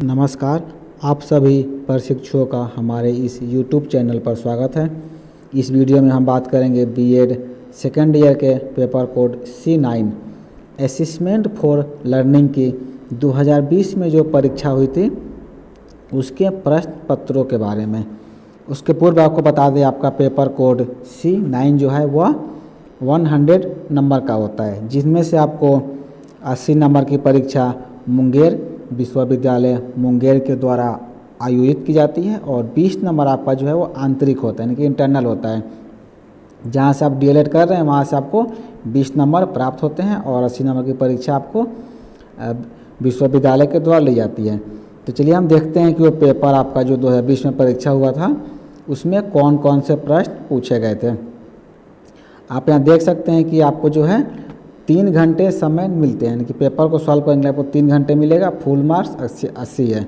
नमस्कार, आप सभी प्रशिक्षुओं का हमारे इस YouTube चैनल पर स्वागत है। इस वीडियो में हम बात करेंगे बीएड सेकेंड ईयर के paper code C9 assessment for learning की 2020 में जो परीक्षा हुई थी उसके प्रश्न पत्रों के बारे में। उसके पूर्व आपको बता दें, आपका पेपर कोड C9 जो है वह 100 नंबर का होता है, जिसमें से आपको 80 नंबर की परीक्षा मुंगेर विश्वविद्यालय मुंगेर के द्वारा आयोजित की जाती है और 20 नंबर आपका जो है वो आंतरिक होता है, यानी कि इंटरनल होता है। जहाँ से आप डीएलएड कर रहे हैं वहाँ से आपको 20 नंबर प्राप्त होते हैं और 80 नंबर की परीक्षा आपको विश्वविद्यालय के द्वारा ली जाती है। तो चलिए हम देखते हैं कि वो पेपर आपका जो 2020 में परीक्षा हुआ था उसमें कौन कौन से प्रश्न पूछे गए थे। आप यहाँ देख सकते हैं कि आपको जो है 3 घंटे समय मिलते हैं, यानी कि पेपर को सॉल्व करने के लिए आपको 3 घंटे मिलेगा। फुल मार्क्स 80 है।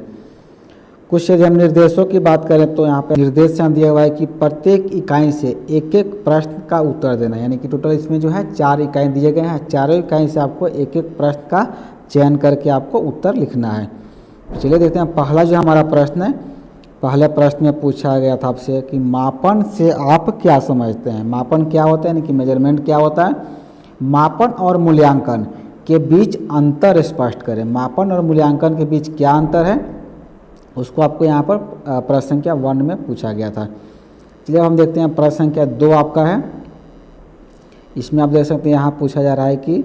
कुछ यदि हम निर्देशों की बात करें तो यहाँ पर निर्देश यहाँ दिया हुआ है कि प्रत्येक इकाई से एक एक प्रश्न का उत्तर देना, यानी कि टोटल इसमें जो है 4 इकाई दिए गए हैं। चारों इकाई से आपको एक एक प्रश्न का चयन करके आपको उत्तर लिखना है। चलिए देखते हैं पहला जो हमारा प्रश्न है। पहले प्रश्न में पूछा गया था आपसे कि मापन से आप क्या समझते हैं। मापन क्या होता है, यानी कि मेजरमेंट क्या होता है। मापन और मूल्यांकन के बीच अंतर स्पष्ट करें। मापन और मूल्यांकन के बीच क्या अंतर है उसको आपको यहाँ पर प्रश्न संख्या 1 में पूछा गया था। चलिए हम देखते हैं प्रश्न संख्या 2 आपका है। इसमें आप देख सकते हैं यहाँ पूछा जा रहा है कि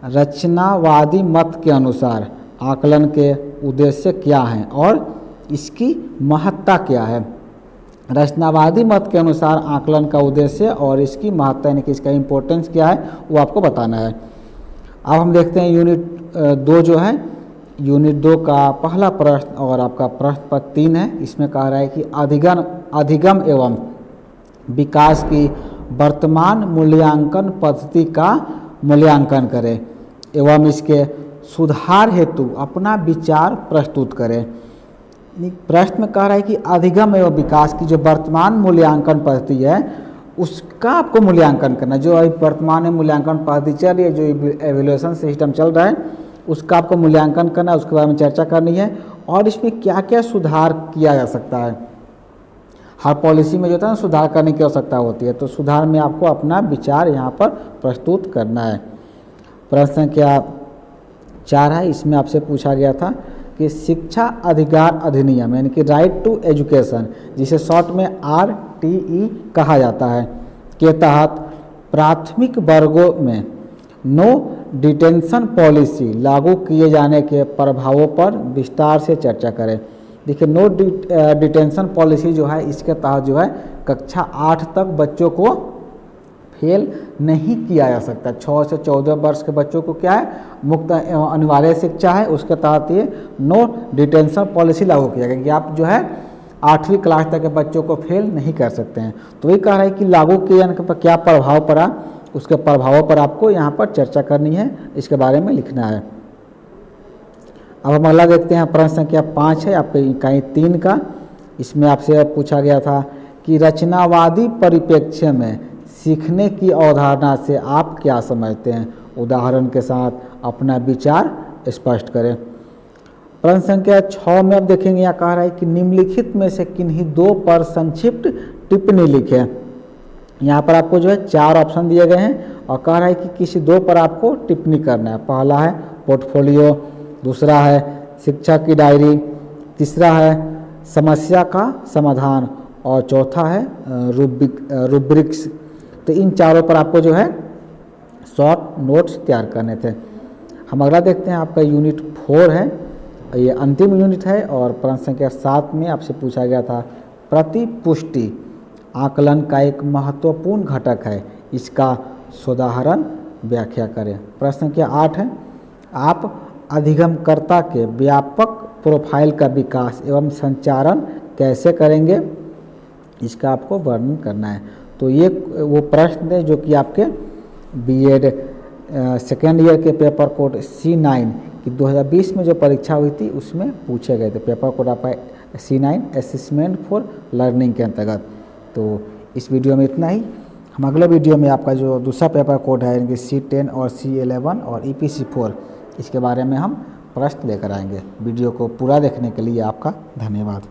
रचनावादी मत के अनुसार आकलन के उद्देश्य क्या हैं और इसकी महत्ता क्या है। रचनावादी मत के अनुसार आकलन का उद्देश्य और इसकी महत्ता, यानी कि इसका इम्पोर्टेंस क्या है वो आपको बताना है। अब हम देखते हैं यूनिट 2 जो है। यूनिट 2 का पहला प्रश्न और आपका प्रश्न पत्र 3 है। इसमें कह रहा है कि अधिगम एवं विकास की वर्तमान मूल्यांकन पद्धति का मूल्यांकन करें एवं इसके सुधार हेतु अपना विचार प्रस्तुत करें। प्रश्न में कह रहा है कि अधिगम एवं विकास की जो वर्तमान मूल्यांकन पद्धति है उसका आपको मूल्यांकन करना। जो अभी वर्तमान में मूल्यांकन पद्धति चल रही है, जो एवेल्यूएशन सिस्टम चल रहा है, उसका आपको मूल्यांकन करना है, उसके बारे में चर्चा करनी है और इसमें क्या क्या सुधार किया जा सकता है। हर पॉलिसी में जो होता है ना सुधार करने की आवश्यकता होती है, तो सुधार में आपको अपना विचार यहाँ पर प्रस्तुत करना है। प्रश्न संख्या 4 है। इसमें आपसे पूछा गया था कि शिक्षा अधिकार अधिनियम, यानी कि राइट टू एजुकेशन, जिसे शॉर्ट में RTE कहा जाता है, के तहत प्राथमिक वर्गों में नो डिटेंशन पॉलिसी लागू किए जाने के प्रभावों पर विस्तार से चर्चा करें। देखिए, नो डिटेंशन पॉलिसी जो है इसके तहत जो है कक्षा 8 तक बच्चों को फेल नहीं किया जा सकता। 6 से 14 वर्ष के बच्चों को क्या है मुक्त अनिवार्य शिक्षा है, उसके तहत ये नो डिटेंशन पॉलिसी लागू किया गया कि आप जो है 8वीं क्लास तक के बच्चों को फेल नहीं कर सकते हैं। तो वही कह रहा है कि लागू किए जाने पर क्या प्रभाव पड़ा, उसके प्रभावों पर आपको यहाँ पर चर्चा करनी है, इसके बारे में लिखना है। अब हम अगला देखते हैं। प्रश्न संख्या 5 है आपके इकाई 3 का। इसमें आपसे पूछा गया था कि रचनावादी परिप्रेक्ष्य में सीखने की अवधारणा से आप क्या समझते हैं। उदाहरण के साथ अपना विचार स्पष्ट करें। प्रश्न संख्या 6 में आप देखेंगे यहाँ कह रहा है कि निम्नलिखित में से किन्हीं 2 पर संक्षिप्त टिप्पणी लिखें। यहाँ पर आपको जो है 4 ऑप्शन दिए गए हैं और कह रहा है कि किसी 2 पर आपको टिप्पणी करना है। पहला है पोर्टफोलियो, दूसरा है शिक्षक की डायरी, तीसरा है समस्या का समाधान और चौथा है रूब्रिक्स। तो इन चारों पर आपको जो है शॉर्ट नोट्स तैयार करने थे। हम अगला देखते हैं। आपका यूनिट 4 है, ये अंतिम यूनिट है और प्रश्न संख्या 7 में आपसे पूछा गया था प्रतिपुष्टि आकलन का एक महत्वपूर्ण घटक है, इसका सोदाहरण व्याख्या करें। प्रश्न संख्या 8 है। आप अधिगमकर्ता के व्यापक प्रोफाइल का विकास एवं संचारण कैसे करेंगे, इसका आपको वर्णन करना है। तो ये वो प्रश्न है जो कि आपके बीएड सेकेंड ईयर के पेपर कोड C9 की 2020 में जो परीक्षा हुई थी उसमें पूछे गए थे। पेपर कोड आपका C9 असेसमेंट फॉर लर्निंग के अंतर्गत। तो इस वीडियो में इतना ही। हम अगले वीडियो में आपका जो दूसरा पेपर कोड है यानी कि C10 और C11 और EPC4, इसके बारे में हम प्रश्न लेकर आएंगे। वीडियो को पूरा देखने के लिए आपका धन्यवाद।